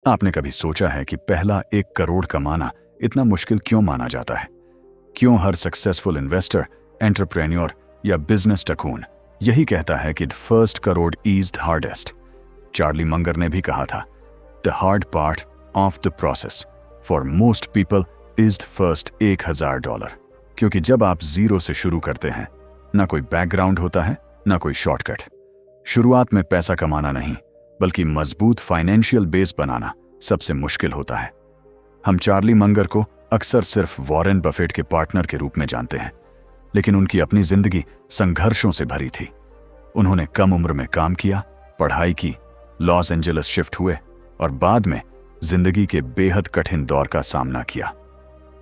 आपने कभी सोचा है कि पहला 1 करोड़ कमाना इतना मुश्किल क्यों माना जाता है? क्यों हर सक्सेसफुल इन्वेस्टर, एंटरप्रेन्योर या बिजनेस टकून यही कहता है कि first crore is the hardest? Charlie Munger ने भी कहा था, the hard part of the process for most people is the first $1000। क्योंकि जब आप जीरो से शुरू करते हैं, ना कोई बैकग्राउंड होता है, ना कोई शॉर्टकट। शुरुआत में पैसा कमाना नहीं, बल्कि मजबूत फाइनेंशियल बेस बनाना सबसे मुश्किल होता है। हम चार्ली मंगर को अक्सर सिर्फ वॉरेन बफेट के पार्टनर के रूप में जानते हैं, लेकिन उनकी अपनी जिंदगी संघर्षों से भरी थी। उन्होंने कम उम्र में काम किया, पढ़ाई की, लॉस एंजेलिस शिफ्ट हुए और बाद में जिंदगी के बेहद कठिन दौर का सामना किया।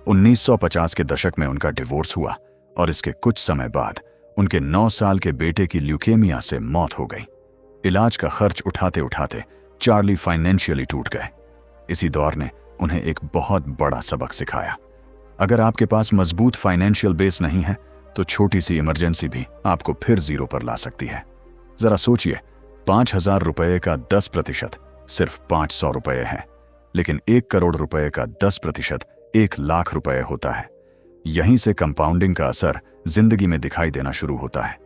1950 के दशक में उनका डिवोर्स हुआ और इसके कुछ समय बाद उनके 9 साल के बेटे की ल्यूकेमिया से मौत हो गई। इलाज का खर्च उठाते उठाते चार्ली फाइनेंशियली टूट गए। इसी दौर ने उन्हें एक बहुत बड़ा सबक सिखाया। अगर आपके पास मजबूत फाइनेंशियल बेस नहीं है, तो छोटी सी इमरजेंसी भी आपको फिर जीरो पर ला सकती है। जरा सोचिए, 5,000 रुपये का 10% सिर्फ 500 रुपये है, लेकिन 1 करोड़ रुपये का 10% 1 लाख रुपये होता है। यहीं से कंपाउंडिंग का असर जिंदगी में दिखाई देना शुरू होता है।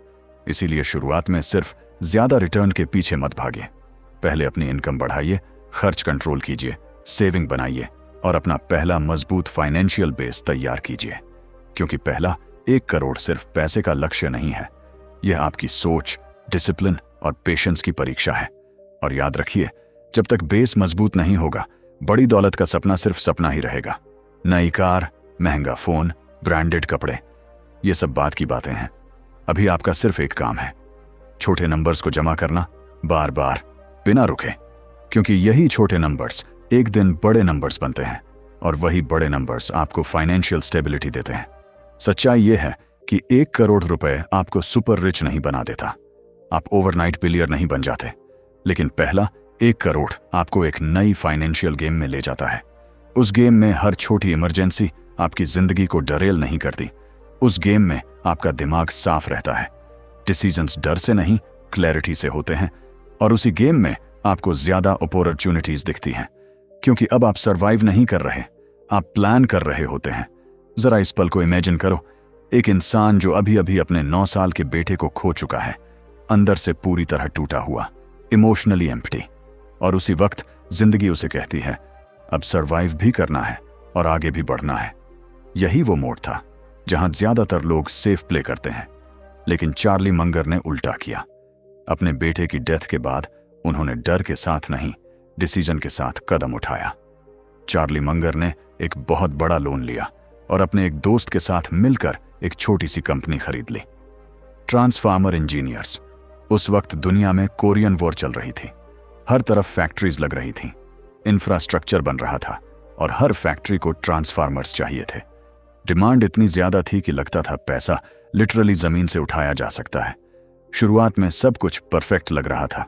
इसीलिए शुरुआत में सिर्फ ज्यादा रिटर्न के पीछे मत भागिए। पहले अपनी इनकम बढ़ाइए, खर्च कंट्रोल कीजिए, सेविंग बनाइए और अपना पहला मजबूत फाइनेंशियल बेस तैयार कीजिए। क्योंकि पहला 1 करोड़ सिर्फ पैसे का लक्ष्य नहीं है, यह आपकी सोच, डिसिप्लिन और पेशेंस की परीक्षा है। और याद रखिए, जब तक बेस मजबूत नहीं होगा, बड़ी दौलत का सपना सिर्फ सपना ही रहेगा। नई कार, महंगा फोन, ब्रांडेड कपड़े, ये सब बात की बातें हैं। अभी आपका सिर्फ एक काम है, छोटे नंबर्स को जमा करना, बार बार, बिना रुके। क्योंकि यही छोटे नंबर्स एक दिन बड़े नंबर्स बनते हैं और वही बड़े नंबर्स आपको फाइनेंशियल स्टेबिलिटी देते हैं। सच्चाई यह है कि 1 करोड़ रुपए आपको सुपर रिच नहीं बना देता, आप ओवरनाइट बिलियर नहीं बन जाते, लेकिन पहला 1 करोड़ आपको एक नई फाइनेंशियल गेम में ले जाता है। उस गेम में हर छोटी इमरजेंसी आपकी जिंदगी को डरेल नहीं करती। उस गेम में आपका दिमाग साफ रहता है, डिसीजंस डर से नहीं, क्लैरिटी से होते हैं। और उसी गेम में आपको ज्यादा अपॉर्चुनिटीज दिखती हैं, क्योंकि अब आप सरवाइव नहीं कर रहे, आप प्लान कर रहे होते हैं। जरा इस पल को इमेजिन करो, एक इंसान जो अभी अभी अपने 9 साल के बेटे को खो चुका है, अंदर से पूरी तरह टूटा हुआ, इमोशनली एम्प्टी। और उसी वक्त जिंदगी उसे कहती है, अब सरवाइव भी करना है और आगे भी बढ़ना है। यही वो मोड था जहां ज्यादातर लोग सेफ प्ले करते हैं, लेकिन चार्ली मंगर ने उल्टा किया। अपने बेटे की डेथ के बाद उन्होंने डर के साथ नहीं, डिसीजन के साथ कदम उठाया। चार्ली मंगर ने एक बहुत बड़ा लोन लिया और अपने एक दोस्त के साथ मिलकर एक छोटी सी कंपनी खरीद ली, ट्रांसफार्मर इंजीनियर्स। उस वक्त दुनिया में कोरियन वॉर चल रही थी, हर तरफ फैक्ट्रीज लग रही थी, इंफ्रास्ट्रक्चर बन रहा था और हर फैक्ट्री को ट्रांसफार्मर्स चाहिए थे। डिमांड इतनी ज्यादा थी कि लगता था पैसा लिटरली जमीन से उठाया जा सकता है। शुरुआत में सब कुछ परफेक्ट लग रहा था,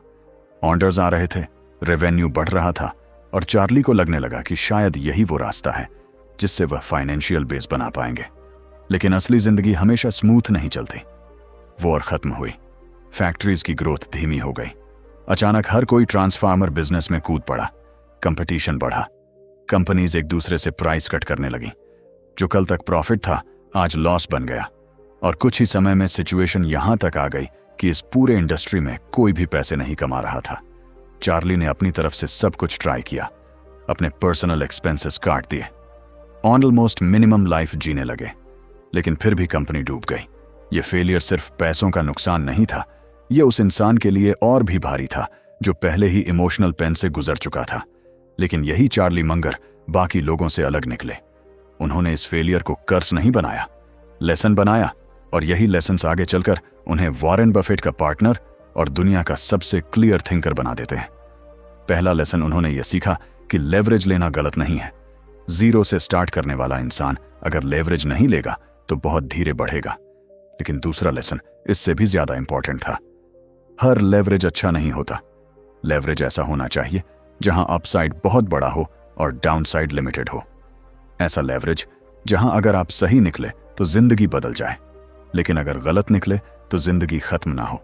ऑर्डर्स आ रहे थे, रेवेन्यू बढ़ रहा था और चार्ली को लगने लगा कि शायद यही वो रास्ता है जिससे वह फाइनेंशियल बेस बना पाएंगे। लेकिन असली जिंदगी हमेशा स्मूथ नहीं चलती। वॉर खत्म हुई, फैक्ट्रीज की ग्रोथ धीमी हो गई। अचानक हर कोई ट्रांसफार्मर बिजनेस में कूद पड़ा, कंपटीशन बढ़ा, कंपनीज एक दूसरे से प्राइस कट करने लगी। जो कल तक प्रॉफिट था, आज लॉस बन गया। और कुछ ही समय में सिचुएशन यहां तक आ गई कि इस पूरे इंडस्ट्री में कोई भी पैसे नहीं कमा रहा था। चार्ली ने अपनी तरफ से सब कुछ ट्राई किया, अपने पर्सनल एक्सपेंसेस काट दिए, ऑलमोस्ट मिनिमम लाइफ जीने लगे, लेकिन फिर भी कंपनी डूब गई। ये फेलियर सिर्फ पैसों का नुकसान नहीं था, ये उस इंसान के लिए और भी भारी था जो पहले ही इमोशनल पेन से गुजर चुका था। लेकिन यही चार्ली मंगर बाकी लोगों से अलग निकले। उन्होंने इस फेलियर को कर्ज नहीं बनाया, लेसन बनाया। और यही लेसन्स आगे चलकर उन्हें वॉरेन बफेट का पार्टनर और दुनिया का सबसे क्लियर थिंकर बना देते हैं। पहला लेसन उन्होंने यह सीखा कि लेवरेज लेना गलत नहीं है। जीरो से स्टार्ट करने वाला इंसान अगर लेवरेज नहीं लेगा तो बहुत धीरे बढ़ेगा। लेकिन दूसरा लेसन इससे भी ज्यादा इंपॉर्टेंट था। हर लेवरेज अच्छा नहीं होता। लेवरेज ऐसा होना चाहिए जहां अपसाइड बहुत बड़ा हो और डाउनसाइड लिमिटेड हो। ऐसा लेवरेज जहां अगर आप सही निकले तो जिंदगी बदल जाए, लेकिन अगर गलत निकले तो जिंदगी खत्म ना हो।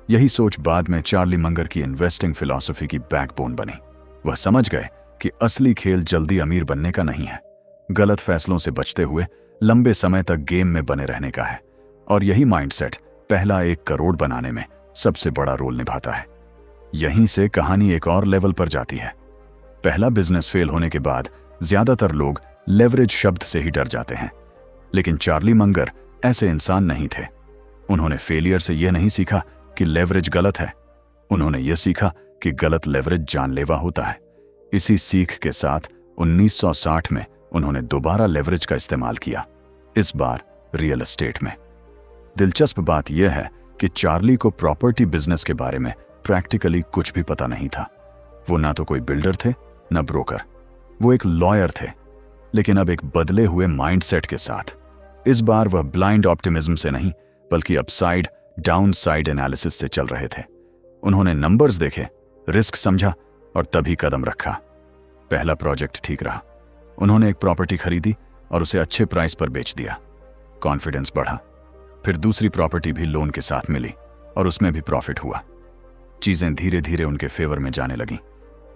यही सोच बाद में चार्ली मंगर की इन्वेस्टिंग फिलॉसफी की बैकबोन बनी। वह समझ गए कि असली खेल जल्दी अमीर बनने का नहीं है, गलत फैसलों से बचते हुए लंबे समय तक गेम में बने रहने का है। और यही माइंडसेट पहला 1 करोड़ बनाने में सबसे बड़ा रोल निभाता है। यहीं से कहानी एक और लेवल पर जाती है। पहला बिजनेस फेल होने के बाद ज्यादातर लोग लेवरेज शब्द से ही डर जाते हैं, लेकिन चार्ली मंगर ऐसे इंसान नहीं थे। उन्होंने फेलियर से यह नहीं सीखा कि लेवरेज गलत है, उन्होंने यह सीखा कि गलत लेवरेज जानलेवा होता है। इसी सीख के साथ 1960 में उन्होंने दोबारा लेवरेज का इस्तेमाल किया, इस बार रियल एस्टेट में। दिलचस्प बात यह है कि चार्ली को प्रॉपर्टी बिजनेस के बारे में प्रैक्टिकली कुछ भी पता नहीं था। वो ना तो कोई बिल्डर थे न ब्रोकर, वो एक लॉयर थे, लेकिन अब एक बदले हुए माइंडसेट के साथ। इस बार वह ब्लाइंड ऑप्टिमिज्म से नहीं बल्कि अपसाइड डाउनसाइड एनालिसिस से चल रहे थे। उन्होंने नंबर्स देखे, रिस्क समझा और तभी कदम रखा। पहला प्रोजेक्ट ठीक रहा। उन्होंने एक प्रॉपर्टी खरीदी और उसे अच्छे प्राइस पर बेच दिया। कॉन्फिडेंस बढ़ा। फिर दूसरी प्रॉपर्टी भी लोन के साथ मिली और उसमें भी प्रॉफिट हुआ। चीजें धीरे धीरे उनके फेवर में जाने लगी।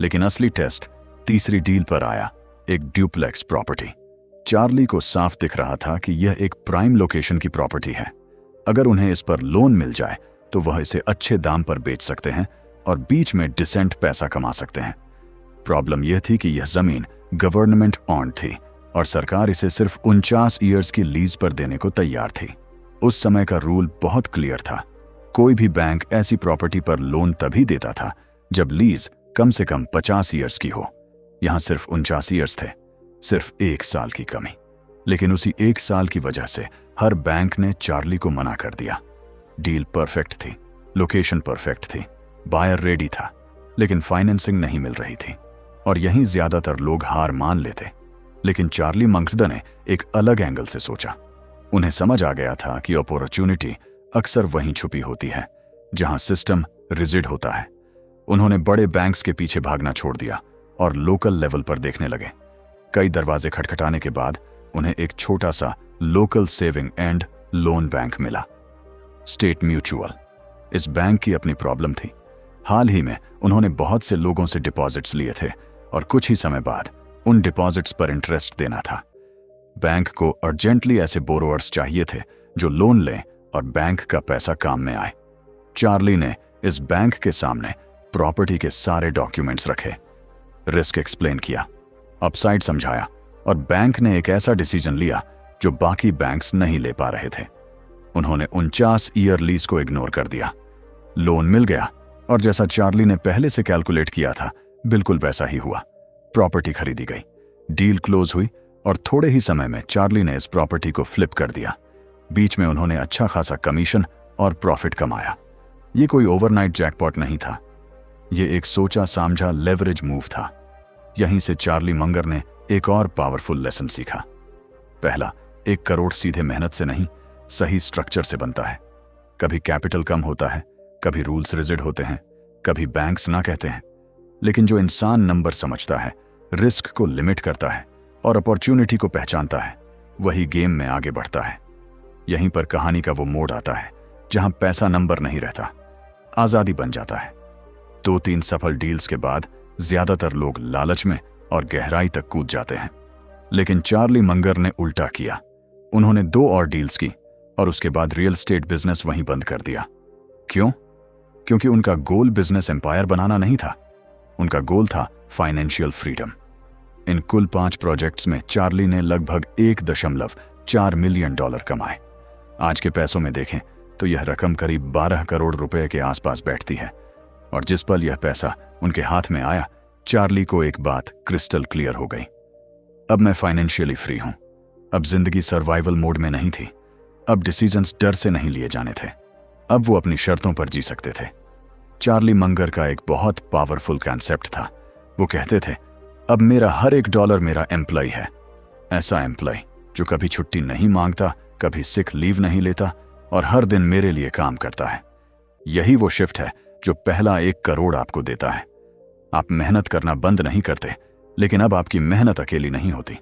लेकिन असली टेस्ट तीसरी डील पर आया, एक ड्यूप्लेक्स प्रॉपर्टी। चार्ली को साफ दिख रहा था कि यह एक प्राइम लोकेशन की प्रॉपर्टी है। अगर उन्हें इस पर लोन मिल जाए तो वह इसे अच्छे दाम पर बेच सकते हैं और बीच में डिसेंट पैसा कमा सकते हैं। प्रॉब्लम यह थी कि यह जमीन गवर्नमेंट ऑन्ड थी और सरकार इसे सिर्फ 49 ईयर्स की लीज पर देने को तैयार थी। उस समय का रूल बहुत क्लियर था। कोई भी बैंक ऐसी प्रॉपर्टी पर लोन तभी देता था जब लीज कम से कम 50 ईयर्स की हो। यहां सिर्फ 49 ईयर्स थे, सिर्फ 1 साल की कमी। लेकिन उसी 1 साल की वजह से हर बैंक ने चार्ली को मना कर दिया। डील परफेक्ट थी, लोकेशन परफेक्ट थी, बायर रेडी था, लेकिन फाइनेंसिंग नहीं मिल रही थी और यहीं ज्यादातर लोग हार मान लेते। लेकिन चार्ली मंगरदा ने एक अलग एंगल से सोचा। उन्हें समझ आ गया था कि अपॉर्चुनिटी अक्सर वहीं छुपी होती है जहां सिस्टम रिजिड होता है। उन्होंने बड़े बैंक्स के पीछे भागना छोड़ दिया और लोकल लेवल पर देखने लगे। कई दरवाजे खटखटाने के बाद उन्हें एक छोटा सा local saving and loan bank मिला, स्टेट म्यूचुअल। इस बैंक की अपनी प्रॉब्लम थी। हाल ही में उन्होंने बहुत से लोगों से डिपॉजिट्स लिए थे और कुछ ही समय बाद उन डिपॉजिट्स पर इंटरेस्ट देना था। बैंक को अर्जेंटली ऐसे बोरोअर्स चाहिए थे जो लोन लें और बैंक का पैसा काम में आए। चार्ली ने इस बैंक के सामने प्रॉपर्टी के सारे डॉक्यूमेंट्स रखे, रिस्क एक्सप्लेन किया, अपसाइड समझाया और बैंक ने एक ऐसा डिसीजन लिया जो बाकी बैंक्स नहीं ले पा रहे थे। उन्होंने 49 ईयर लीज को इग्नोर कर दिया। लोन मिल गया और जैसा चार्ली ने पहले से कैलकुलेट किया था बिल्कुल वैसा ही हुआ। प्रॉपर्टी खरीदी गई, डील क्लोज हुई और थोड़े ही समय में चार्ली ने इस प्रॉपर्टी को फ्लिप कर दिया। बीच में उन्होंने अच्छा खासा कमीशन और प्रॉफिट कमाया। ये कोई ओवरनाइट जैकपॉट नहीं था, ये एक सोचा समझा लेवरेज मूव था। यहीं से चार्ली मंगर ने एक और पावरफुल लेसन सीखा। पहला, 1 करोड़ सीधे मेहनत से नहीं, सही स्ट्रक्चर से बनता है। कभी कैपिटल कम होता है, कभी रूल्स रिजिड होते हैं, कभी बैंक्स ना कहते हैं, लेकिन जो इंसान नंबर समझता है, रिस्क को लिमिट करता है और अपॉर्चुनिटी को पहचानता है, वही गेम में आगे बढ़ता है। यहीं पर कहानी का वो मोड़ आता है जहां पैसा नंबर नहीं रहता, आजादी बन जाता है। 2-3 सफल डील्स के बाद ज्यादातर लोग लालच में और गहराई तक कूद जाते हैं, लेकिन चार्ली मंगर ने उल्टा किया। उन्होंने 2 और डील्स की और उसके बाद रियल एस्टेट बिजनेस वहीं बंद कर दिया। क्यों? क्योंकि उनका गोल बिजनेस एम्पायर बनाना नहीं था, उनका गोल था फाइनेंशियल फ्रीडम। इन कुल 5 प्रोजेक्ट्स में चार्ली ने लगभग $1.4 मिलियन कमाए। आज के पैसों में देखें तो यह रकम करीब 12 करोड़ रुपए के आसपास बैठती है। और जिस पल यह पैसा उनके हाथ में आया, चार्ली को एक बात क्रिस्टल क्लियर हो गई। अब मैं फाइनेंशियली फ्री हूं। अब जिंदगी सर्वाइवल मोड में नहीं थी। अब डिसीजंस डर से नहीं लिए जाने थे। अब वो अपनी शर्तों पर जी सकते थे। चार्ली मंगर का एक बहुत पावरफुल कॉन्सेप्ट था। वो कहते थे, अब मेरा हर एक डॉलर मेरा एम्प्लॉय है। ऐसा एम्प्लॉय जो कभी छुट्टी नहीं मांगता, कभी सिक लीव नहीं लेता और हर दिन मेरे लिए काम करता है। यही वो शिफ्ट है जो पहला 1 करोड़ आपको देता है। आप मेहनत करना बंद नहीं करते, लेकिन अब आपकी मेहनत अकेली नहीं होती,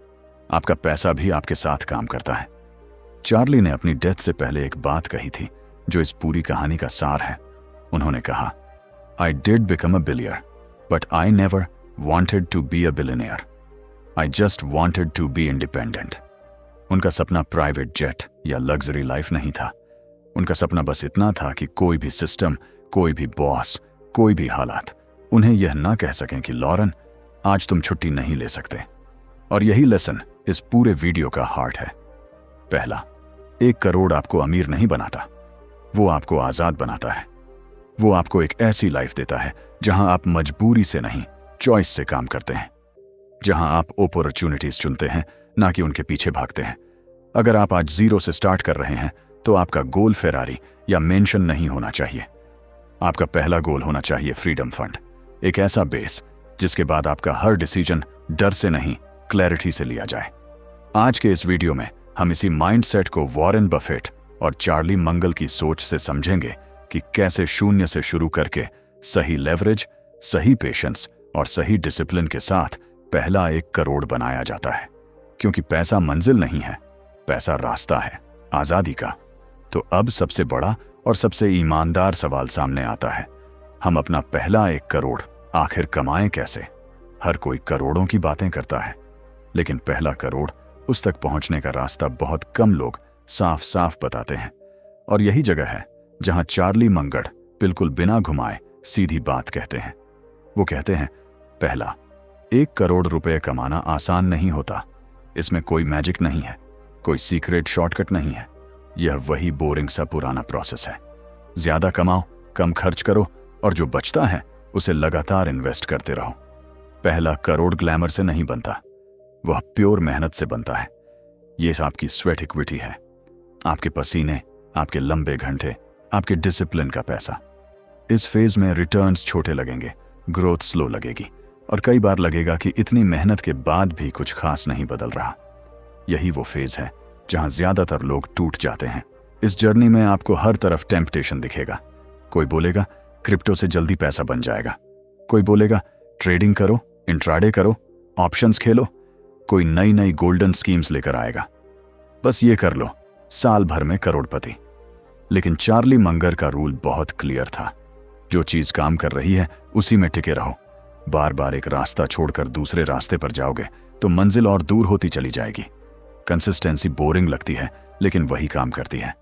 आपका पैसा भी आपके साथ काम करता है। चार्ली ने अपनी डेथ से पहले एक बात कही थी जो इस पूरी कहानी का सार है। उन्होंने कहा, I did become a billionaire, but I never wanted to be a billionaire. I just wanted to be independent. उनका सपना प्राइवेट जेट या लग्जरी लाइफ नहीं था। उनका सपना बस इतना था कि कोई भी सिस्टम, कोई भी बॉस, कोई भी हालात उन्हें यह ना कह सकें कि लॉरेन, आज तुम छुट्टी नहीं ले सकते। और यही लेसन इस पूरे वीडियो का हार्ट है। पहला, 1 करोड़ आपको अमीर नहीं बनाता, वो आपको आजाद बनाता है। वो आपको एक ऐसी लाइफ देता है जहां आप मजबूरी से नहीं, चॉइस से काम करते हैं, जहां आप अपॉर्चुनिटीज चुनते हैं, ना कि उनके पीछे भागते हैं। अगर आप आज 0 से स्टार्ट कर रहे हैं तो आपका गोल फेरारी या मेंशन नहीं होना चाहिए। आपका पहला गोल होना चाहिए फ्रीडम फंड, एक ऐसा बेस जिसके बाद आपका हर डिसीजन डर से नहीं, क्लैरिटी से लिया जाए। आज के इस वीडियो में हम इसी माइंडसेट को वॉरेन बफेट और चार्ली मंगल की सोच से समझेंगे कि कैसे शून्य से शुरू करके सही लेवरेज, सही पेशेंस और सही डिसिप्लिन के साथ पहला 1 करोड़ बनाया जाता है। क्योंकि पैसा मंजिल नहीं है, पैसा रास्ता है आजादी का। तो अब सबसे बड़ा और सबसे ईमानदार सवाल सामने आता है, हम अपना पहला 1 करोड़ आखिर कमाएं कैसे? हर कोई करोड़ों की बातें करता है, लेकिन पहला करोड़, उस तक पहुंचने का रास्ता बहुत कम लोग साफ साफ बताते हैं। और यही जगह है जहां चार्ली मंगल बिल्कुल बिना घुमाए सीधी बात कहते हैं। वो कहते हैं, पहला, 1 करोड़ रुपए कमाना आसान नहीं होता। इसमें कोई मैजिक नहीं है, कोई सीक्रेट शॉर्टकट नहीं है। यह वही बोरिंग सा पुराना प्रोसेस है। ज्यादा कमाओ, कम खर्च करो और जो बचता है उसे लगातार इन्वेस्ट करते रहो। पहला करोड़ ग्लैमर से नहीं बनता, वह प्योर मेहनत से बनता है। ये आपकी स्वेट इक्विटी है, आपके पसीने, आपके लंबे घंटे, आपके डिसिप्लिन का पैसा। इस फेज में रिटर्न्स छोटे लगेंगे, ग्रोथ स्लो लगेगी और कई बार लगेगा कि इतनी मेहनत के बाद भी कुछ खास नहीं बदल रहा। यही वो फेज है जहां ज्यादातर लोग टूट जाते हैं। इस जर्नी में आपको हर तरफ टेम्पटेशन दिखेगा। कोई बोलेगा क्रिप्टो से जल्दी पैसा बन जाएगा, कोई बोलेगा ट्रेडिंग करो, इंट्राडे करो, ऑप्शंस खेलो, कोई नई नई गोल्डन स्कीम्स लेकर आएगा, बस ये कर लो, साल भर में करोड़पति। लेकिन चार्ली मंगल का रूल बहुत क्लियर था, जो चीज काम कर रही है उसी में टिके रहो। बार बार एक रास्ता छोड़कर दूसरे रास्ते पर जाओगे तो मंजिल और दूर होती चली जाएगी। कंसिस्टेंसी बोरिंग लगती है लेकिन वही काम करती है।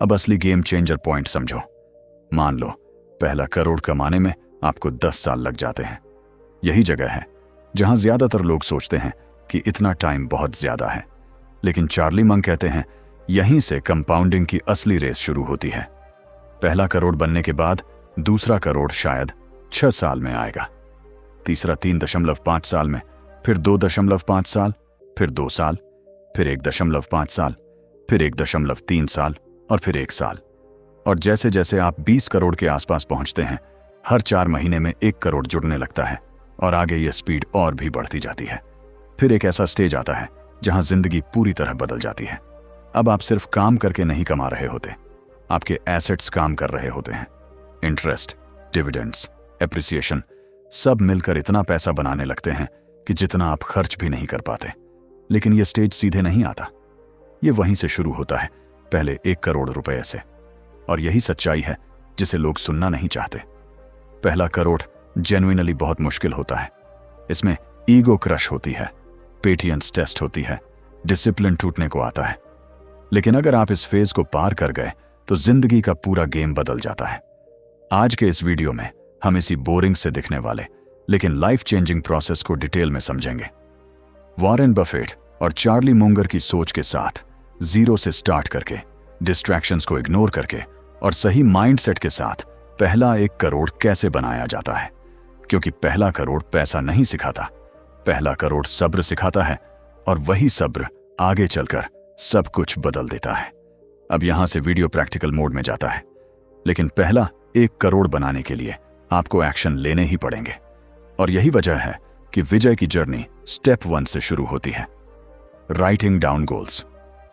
अब असली गेम चेंजर पॉइंट समझो। मान लो पहला करोड़ कमाने में आपको 10 साल लग जाते हैं। यही जगह है जहां ज्यादातर लोग सोचते हैं कि इतना टाइम बहुत ज्यादा है, लेकिन चार्ली मंगल कहते हैं यहीं से कंपाउंडिंग की असली रेस शुरू होती है। पहला करोड़ बनने के बाद दूसरा करोड़ शायद 6 साल में आएगा, तीसरा 3.5 साल में, फिर 2.5 साल, फिर 2 साल, फिर 1.5 साल, फिर 1.3 साल और फिर 1 साल। और जैसे जैसे आप 20 करोड़ के आसपास पहुंचते हैं, हर 4 महीने में 1 करोड़ जुड़ने लगता है और आगे यह स्पीड और भी बढ़ती जाती है। फिर एक ऐसा स्टेज आता है जहां जिंदगी पूरी तरह बदल जाती है। अब आप सिर्फ काम करके नहीं कमा रहे होते, आपके एसेट्स काम कर रहे होते हैं। इंटरेस्ट, डिविडेंड्स, एप्रिसिएशन सब मिलकर इतना पैसा बनाने लगते हैं कि जितना आप खर्च भी नहीं कर पाते। लेकिन यह स्टेज सीधे नहीं आता, यह वहीं से शुरू होता है, पहले 1 करोड़ रुपए से। और यही सच्चाई है जिसे लोग सुनना नहीं चाहते। पहला करोड़ जेन्युइनली बहुत मुश्किल होता है। इसमें ईगो क्रश होती है, पेटियंस टेस्ट होती है, डिसिप्लिन टूटने को आता है। लेकिन अगर आप इस फेज को पार कर गए तो जिंदगी का पूरा गेम बदल जाता है। आज के इस वीडियो में हम इसी बोरिंग से दिखने वाले लेकिन लाइफ चेंजिंग प्रोसेस को डिटेल में समझेंगे। वॉरेन बफेट और चार्ली मंगल की सोच के साथ 0 से स्टार्ट करके, डिस्ट्रैक्शंस को इग्नोर करके और सही माइंडसेट के साथ पहला 1 करोड़ कैसे बनाया जाता है। क्योंकि पहला करोड़ पैसा नहीं सिखाता, पहला करोड़ सब्र सिखाता है और वही सब्र आगे चलकर सब कुछ बदल देता है। अब यहां से वीडियो प्रैक्टिकल मोड में जाता है, लेकिन पहला 1 करोड़ बनाने के लिए आपको एक्शन लेने ही पड़ेंगे। और यही वजह है कि विजय की जर्नी स्टेप 1 से शुरू होती है, राइटिंग डाउन गोल्स।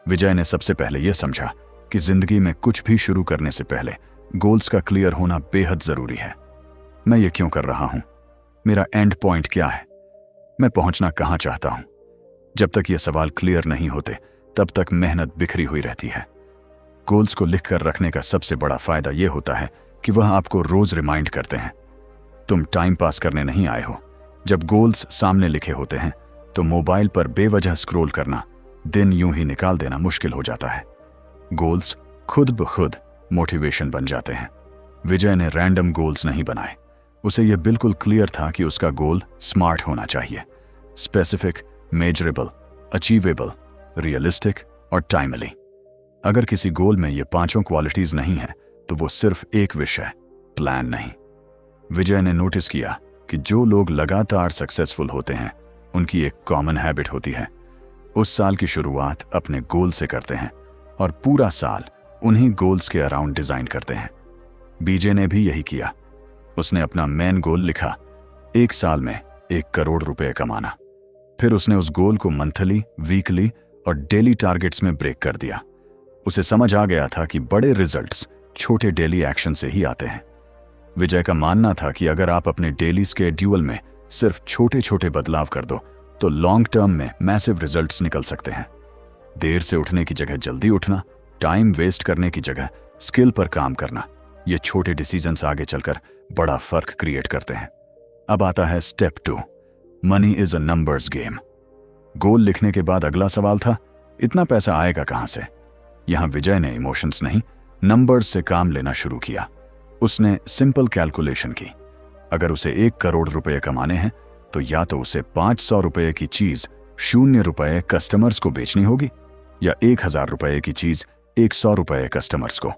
विजय ने सबसे पहले यह समझा कि जिंदगी में कुछ भी शुरू करने से पहले गोल्स का क्लियर होना बेहद जरूरी है। मैं ये क्यों कर रहा हूं? मेरा एंड पॉइंट क्या है? मैं पहुंचना कहां चाहता हूं? जब तक ये सवाल क्लियर नहीं होते तब तक मेहनत बिखरी हुई रहती है। गोल्स को लिखकर रखने का सबसे बड़ा फायदा यह होता है कि वह आपको रोज रिमाइंड करते हैं, तुम टाइम पास करने नहीं आए हो, जब गोल्स सामने लिखे होते हैं तो मोबाइल पर बेवजह स्क्रॉल करना, दिन यूं ही निकाल देना मुश्किल हो जाता है। गोल्स खुद ब खुद मोटिवेशन बन जाते हैं। विजय ने रैंडम गोल्स नहीं बनाए। उसे यह बिल्कुल क्लियर था कि उसका गोल स्मार्ट होना चाहिए, स्पेसिफिक, मेजरेबल, अचीवेबल, रियलिस्टिक और टाइमली। अगर किसी गोल में ये पांचों क्वालिटीज नहीं है तो वो सिर्फ एक विषय, प्लान नहीं। विजय ने नोटिस किया कि जो लोग लगातार सक्सेसफुल होते हैं उनकी एक कॉमन हैबिट होती है, उस साल की शुरुआत अपने गोल से करते हैं और पूरा साल उन्हीं गोल्स के अराउंड डिजाइन करते हैं। बीजे ने भी यही किया। उसने अपना मेन गोल लिखा, 1 साल में 1 करोड़ रुपए कमाना। फिर उसने उस गोल को मंथली, वीकली और डेली टारगेट्स में ब्रेक कर दिया। उसे समझ आ गया था कि बड़े रिजल्ट्स छोटे डेली एक्शन से ही आते हैं। विजय का मानना था कि अगर आप अपने डेली स्केड्यूल में सिर्फ छोटे छोटे बदलाव कर दो तो लॉन्ग टर्म में मैसिव रिजल्ट्स निकल सकते हैं। देर से उठने की जगह जल्दी उठना, टाइम वेस्ट करने की जगह स्किल पर काम करना, ये छोटे डिसीजंस आगे चलकर बड़ा फर्क क्रिएट करते हैं। अब आता है step 2, money is a numbers game. Goal लिखने के बाद अगला सवाल था, इतना पैसा आएगा कहां से? यहां विजय ने इमोशंस नहीं, नंबर्स से काम लेना शुरू किया। उसने सिंपल कैलकुलेशन की। अगर उसे 1 करोड़ रुपए कमाने हैं तो या तो उसे 500 रुपए की चीज 0 रुपए कस्टमर्स को बेचनी होगी, या 1000 रुपए की चीज 100 रुपए कस्टमर्स को,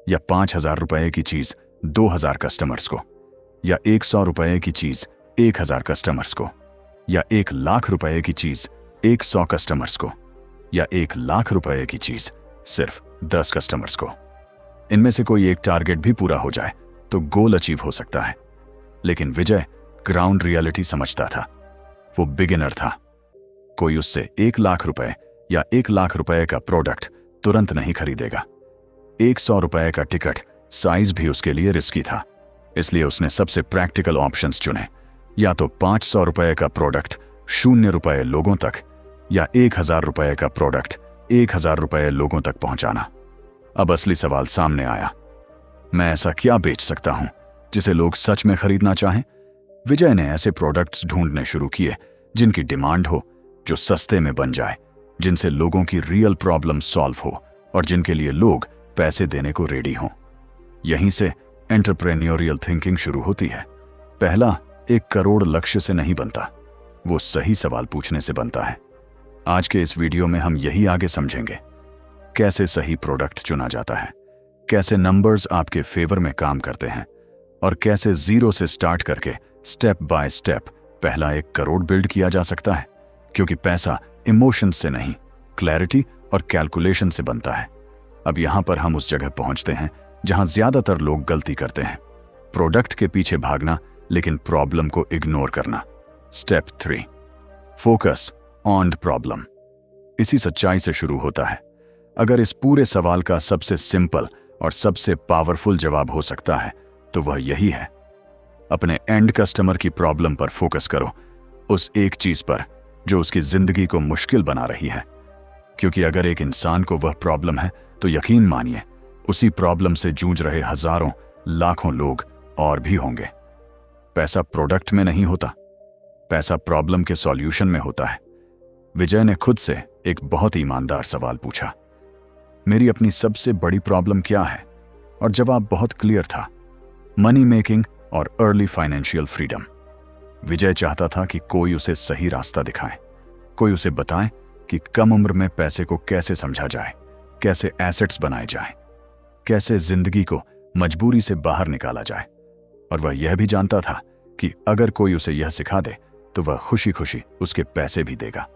या 5000 रुपए की चीज 2000 कस्टमर्स को, या 100 रुपए की चीज 1000 कस्टमर्स को, या 1 लाख रुपए की चीज 100 कस्टमर्स को, या 1 लाख रुपए की चीज सिर्फ 10 कस्टमर्स को। इनमें से कोई एक टारगेट भी पूरा हो जाए तो गोल अचीव हो सकता है। लेकिन विजय ग्राउंड रियलिटी समझता था। वो बिगिनर था। कोई उससे 1 लाख रुपए या 1 लाख रुपए का प्रोडक्ट तुरंत नहीं खरीदेगा। 100 रुपए का टिकट साइज भी उसके लिए रिस्की था। इसलिए उसने सबसे प्रैक्टिकल ऑप्शंस चुने, या तो 500 रुपए का प्रोडक्ट 0 रुपए लोगों तक, या 1000 रुपए का प्रोडक्ट 1000 रुपए लोगों तक पहुंचाना। अब असली सवाल सामने आया, मैं ऐसा क्या बेच सकता हूं जिसे लोग सच में खरीदना चाहें? विजय ने ऐसे प्रोडक्ट्स ढूंढने शुरू किए जिनकी डिमांड हो, जो सस्ते में बन जाए, जिनसे लोगों की रियल प्रॉब्लम सॉल्व हो और जिनके लिए लोग पैसे देने को रेडी हों। यहीं से एंटरप्रेन्योरियल थिंकिंग शुरू होती है। पहला 1 करोड़ लक्ष्य से नहीं बनता, वो सही सवाल पूछने से बनता है। आज के इस वीडियो में हम यही आगे समझेंगे, कैसे सही प्रोडक्ट चुना जाता है, कैसे नंबर्स आपके फेवर में काम करते हैं, और कैसे जीरो से स्टार्ट करके स्टेप बाय स्टेप पहला 1 करोड़ बिल्ड किया जा सकता है। क्योंकि पैसा इमोशंस से नहीं, क्लैरिटी और कैलकुलेशन से बनता है। अब यहां पर हम उस जगह पहुंचते हैं जहां ज्यादातर लोग गलती करते हैं, प्रोडक्ट के पीछे भागना लेकिन प्रॉब्लम को इग्नोर करना। Step 3, focus on the problem. इसी सच्चाई से शुरू होता है। अगर इस पूरे सवाल का सबसे सिंपल और सबसे पावरफुल जवाब हो सकता है तो वह यही है, अपने एंड कस्टमर की प्रॉब्लम पर फोकस करो, उस एक चीज पर जो उसकी जिंदगी को मुश्किल बना रही है। क्योंकि अगर एक इंसान को वह प्रॉब्लम है तो यकीन मानिए उसी प्रॉब्लम से जूझ रहे हजारों लाखों लोग और भी होंगे। पैसा प्रोडक्ट में नहीं होता, पैसा प्रॉब्लम के सॉल्यूशन में होता है। विजय ने खुद से एक बहुत ईमानदार सवाल पूछा, मेरी अपनी सबसे बड़ी प्रॉब्लम क्या है? और जवाब बहुत क्लियर था, मनी मेकिंग और अर्ली फाइनेंशियल फ्रीडम। विजय चाहता था कि कोई उसे सही रास्ता दिखाए, कोई उसे बताए कि कम उम्र में पैसे को कैसे समझा जाए, कैसे एसेट्स बनाए जाएं, कैसे जिंदगी को मजबूरी से बाहर निकाला जाए। और वह यह भी जानता था कि अगर कोई उसे यह सिखा दे तो वह खुशी खुशी उसके पैसे भी देगा।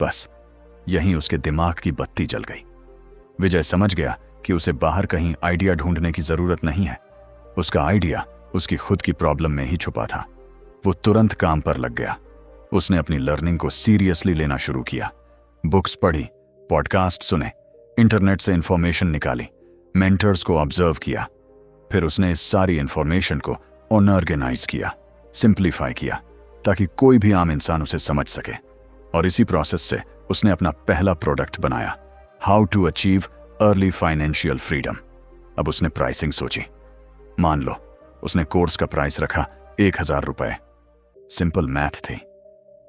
बस यहीं उसके दिमाग की बत्ती जल गई। विजय समझ गया कि उसे बाहर कहीं आइडिया ढूंढने की जरूरत नहीं है, उसका आइडिया उसकी खुद की प्रॉब्लम में ही छुपा था। वो तुरंत काम पर लग गया। उसने अपनी लर्निंग को सीरियसली लेना शुरू किया, बुक्स पढ़ी, पॉडकास्ट सुने, इंटरनेट से इंफॉर्मेशन निकाली, मेंटर्स को ऑब्जर्व किया। फिर उसने इस सारी इंफॉर्मेशन को ऑर्गेनाइज किया, सिंप्लीफाई किया, ताकि कोई भी आम इंसान उसे समझ सके। और इसी प्रोसेस से उसने अपना पहला प्रोडक्ट बनाया, how to achieve early financial freedom. अब उसने प्राइसिंग सोची। मान लो उसने कोर्स का प्राइस रखा 1000 रुपए। सिंपल मैथ थी।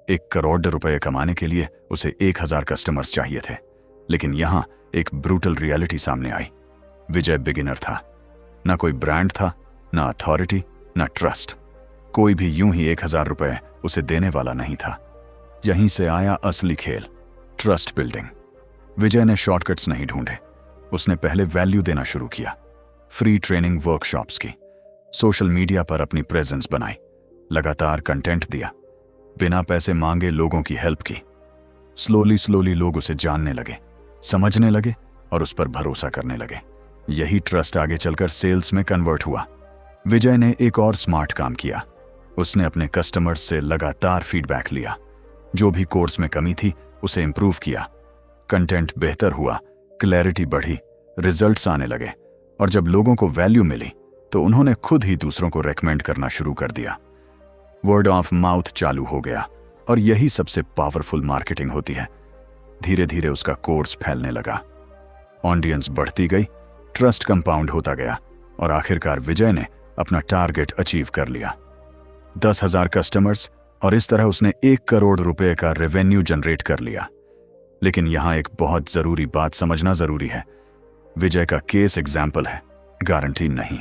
1 करोड़ रुपए कमाने के लिए उसे 1000 कस्टमर्स चाहिए थे। लेकिन यहां एक ब्रूटल रियलिटी सामने आई। विजय बिगिनर था। ना कोई ब्रांड था, ना अथॉरिटी, ना ट्रस्ट। कोई भी यूं ही 1000 रुपए उसे देने वाला नहीं था। यहीं से आया असली खेल, ट्रस्ट बिल्डिंग। विजय ने शॉर्टकट्स नहीं ढूंढे। उसने पहले वैल्यू देना शुरू किया। फ्री ट्रेनिंग वर्कशॉप्स की, सोशल मीडिया पर अपनी प्रेजेंस बनाई, लगातार कंटेंट दिया, बिना पैसे मांगे लोगों की हेल्प की। स्लोली लोग उसे जानने लगे, समझने लगे और उस पर भरोसा करने लगे। यही ट्रस्ट आगे चलकर सेल्स में कन्वर्ट हुआ। विजय ने एक और स्मार्ट काम किया। उसने अपने कस्टमर्स से लगातार फीडबैक लिया। जो भी कोर्स में कमी थी उसे इंप्रूव किया। कंटेंट बेहतर हुआ, क्लैरिटी बढ़ी, रिजल्ट्स आने लगे। और जब लोगों को वैल्यू मिली तो उन्होंने खुद ही दूसरों को रेकमेंड करना शुरू कर दिया। वर्ड ऑफ माउथ चालू हो गया और यही सबसे पावरफुल मार्केटिंग होती है। धीरे धीरे उसका कोर्स फैलने लगा, ऑडियंस बढ़ती गई, ट्रस्ट कंपाउंड होता गया और आखिरकार विजय ने अपना टारगेट अचीव कर लिया। 10,000 कस्टमर्स, और इस तरह उसने 1 करोड़ रुपए का रेवेन्यू जनरेट कर लिया। लेकिन यहां एक बहुत जरूरी बात समझना जरूरी है। विजय का केस एग्जाम्पल है, गारंटी नहीं।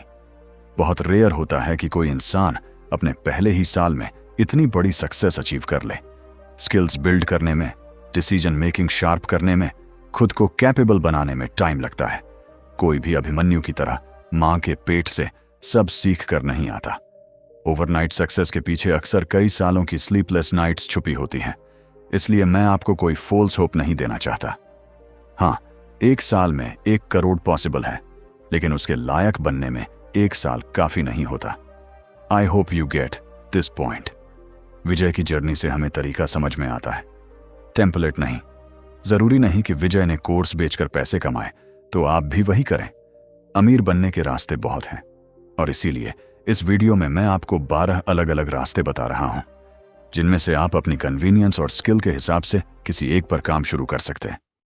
बहुत रेयर होता है कि कोई इंसान अपने पहले ही साल में इतनी बड़ी सक्सेस अचीव कर ले। स्किल्स बिल्ड करने में, डिसीजन मेकिंग शार्प करने में, खुद को कैपेबल बनाने में टाइम लगता है। कोई भी अभिमन्यु की तरह मां के पेट से सब सीख कर नहीं आता। ओवरनाइट सक्सेस के पीछे अक्सर कई सालों की स्लीपलेस नाइट्स छुपी होती हैं। इसलिए मैं आपको कोई फॉल्स होप नहीं देना चाहता। हाँ, 1 साल में 1 करोड़ पॉसिबल है, लेकिन उसके लायक बनने में 1 साल काफी नहीं होता। I hope you get this point. Vijay की जर्नी से हमें तरीका समझ में आता है, टेम्पलेट नहीं। जरूरी नहीं कि विजय ने कोर्स बेचकर पैसे कमाए तो आप भी वही करें। अमीर बनने के रास्ते बहुत हैं और इसीलिए इस वीडियो में मैं आपको 12 अलग अलग रास्ते बता रहा हूं, जिनमें से आप अपनी कन्वीनियंस और स्किल के हिसाब से किसी एक पर काम शुरू कर सकते हैं।